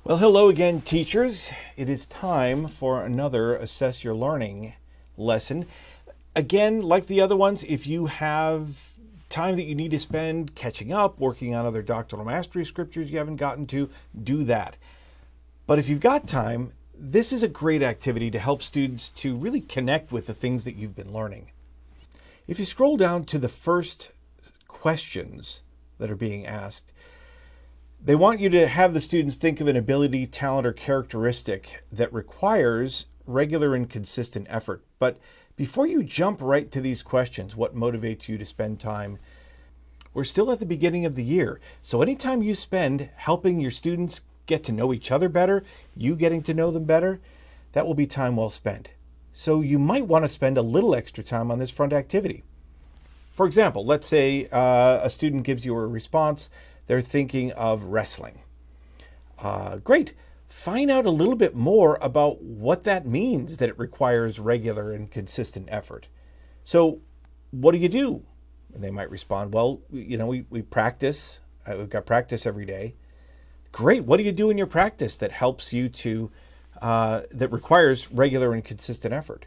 Well, hello again, teachers. It is time for another Assess Your Learning lesson. Again, like the other ones, if you have time that you need to spend catching up, working on other doctrinal mastery scriptures you haven't gotten to, do that. But if you've got time, this is a great activity to help students to really connect with the things that you've been learning. If you scroll down to the first questions that are being asked, they want you to have the students think of an ability, talent, or characteristic that requires regular and consistent effort. But before you jump right to these questions, what motivates you to spend time? We're still at the beginning of the year. So anytime you spend helping your students get to know each other better, you getting to know them better, that will be time well spent. So you might want to spend a little extra time on this front activity. For example, let's say a student gives you a response. They're thinking of wrestling. Great. Find out a little bit more about what that means, that it requires regular and consistent effort. So what do you do? And they might respond, well, we practice. We've got practice every day. Great. What do you do in your practice that helps you to, that requires regular and consistent effort?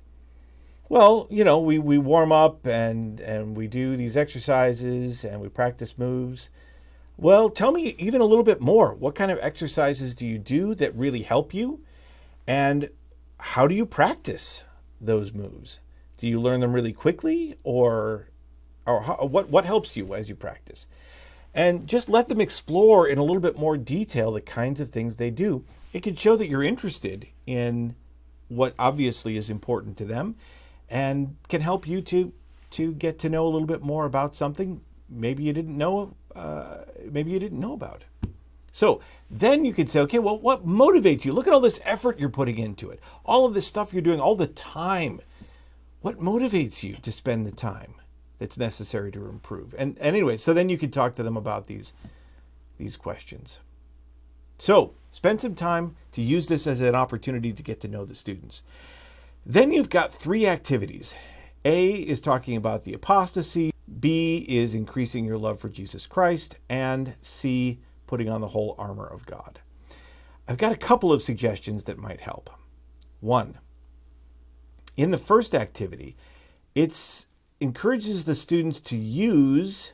Well, we warm up and we do these exercises and we practice moves. Well, tell me even a little bit more. What kind of exercises do you do that really help you? And how do you practice those moves? Do you learn them really quickly or what helps you as you practice? And just let them explore in a little bit more detail the kinds of things they do. It can show that you're interested in what obviously is important to them and can help you to get to know a little bit more about something maybe you didn't know about. So then you could say, okay, well, what motivates you? Look at all this effort you're putting into it. All of this stuff you're doing all the time. What motivates you to spend the time that's necessary to improve? And anyway, so then you could talk to them about these questions. So spend some time to use this as an opportunity to get to know the students. Then you've got 3 activities. A is talking about the apostasy. B is increasing your love for Jesus Christ, and C, putting on the whole armor of God. I've got a couple of suggestions that might help. 1, in the first activity, it encourages the students to use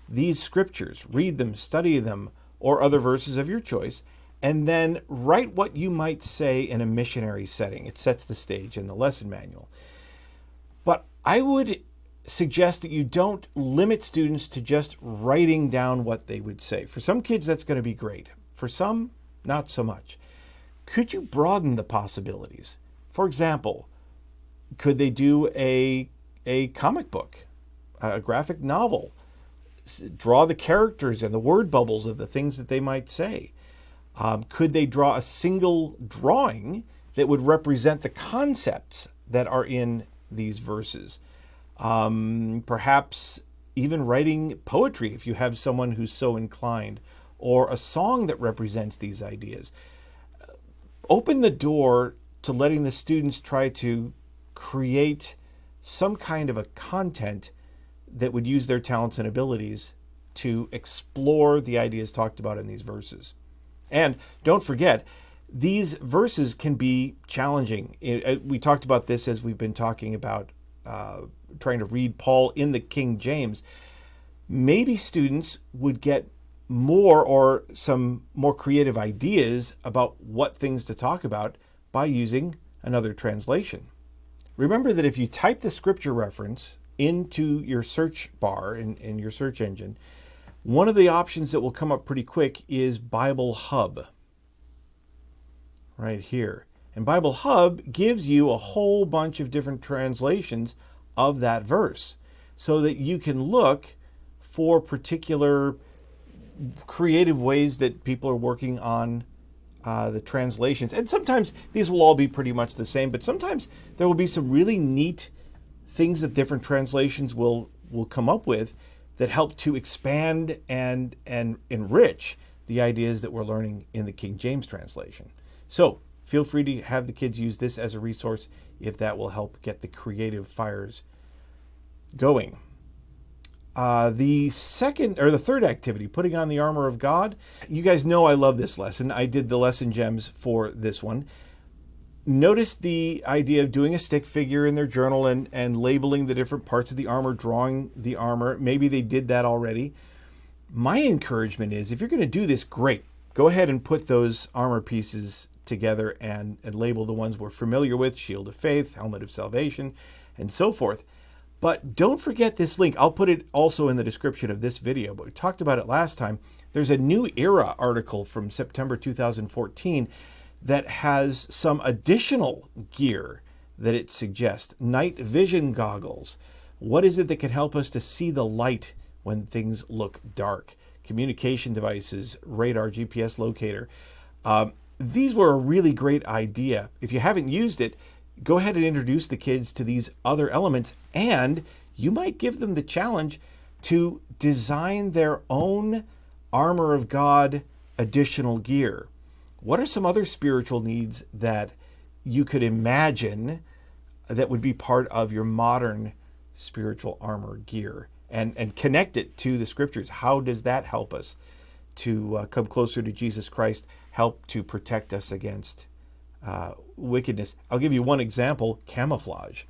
these scriptures, read them, study them, or other verses of your choice, and then write what you might say in a missionary setting. It sets the stage in the lesson manual. But I would suggest that you don't limit students to just writing down what they would say. For some kids, that's going to be great. For some, not so much. Could you broaden the possibilities? For example, could they do a comic book, a graphic novel, draw the characters and the word bubbles of the things that they might say? Could they draw a single drawing that would represent the concepts that are in these verses? Perhaps even writing poetry if you have someone who's so inclined, or a song that represents these ideas. Open the door to letting the students try to create some kind of a content that would use their talents and abilities to explore the ideas talked about in these verses. And don't forget, these verses can be challenging. We talked about this as we've been talking about trying to read Paul in the King James. Maybe students would get more or some more creative ideas about what things to talk about by using another translation. Remember that if you type the scripture reference into your search bar in your search engine, one of the options that will come up pretty quick is Bible Hub, right here. And Bible Hub gives you a whole bunch of different translations of that verse so that you can look for particular creative ways that people are working on the translations. And sometimes these will all be pretty much the same, but sometimes there will be some really neat things that different translations will come up with that help to expand and enrich the ideas that we're learning in the King James translation. So feel free to have the kids use this as a resource if that will help get the creative fires going. The second or the third activity, putting on the armor of God. You guys know I love this lesson. I did the lesson gems for this one. Notice the idea of doing a stick figure in their journal and labeling the different parts of the armor, drawing the armor. Maybe they did that already. My encouragement is, if you're going to do this, great. Go ahead and put those armor pieces together and label the ones we're familiar with: shield of faith, helmet of salvation, and so forth. But don't forget this link. I'll put it also in the description of this video, but we talked about it last time. There's a New Era article from September 2014 that has some additional gear that it suggests. Night vision goggles. What is it that can help us to see the light when things look dark? Communication devices, radar, GPS locator. These were a really great idea. If you haven't used it, go ahead and introduce the kids to these other elements, and you might give them the challenge to design their own armor of God additional gear. What are some other spiritual needs that you could imagine that would be part of your modern spiritual armor gear? And connect it to the scriptures. How does that help us to come closer to Jesus Christ, help to protect us against wickedness? I'll give you one example: camouflage.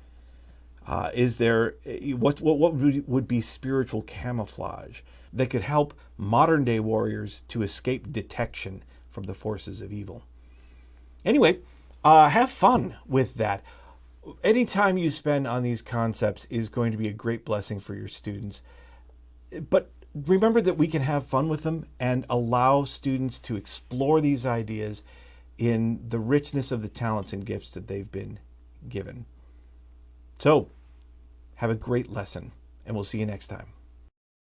Is there what would be spiritual camouflage that could help modern day warriors to escape detection from the forces of evil? Anyway, have fun with that. Any time you spend on these concepts is going to be a great blessing for your students. But remember that we can have fun with them and allow students to explore these ideas in the richness of the talents and gifts that they've been given. So, have a great lesson, and we'll see you next time.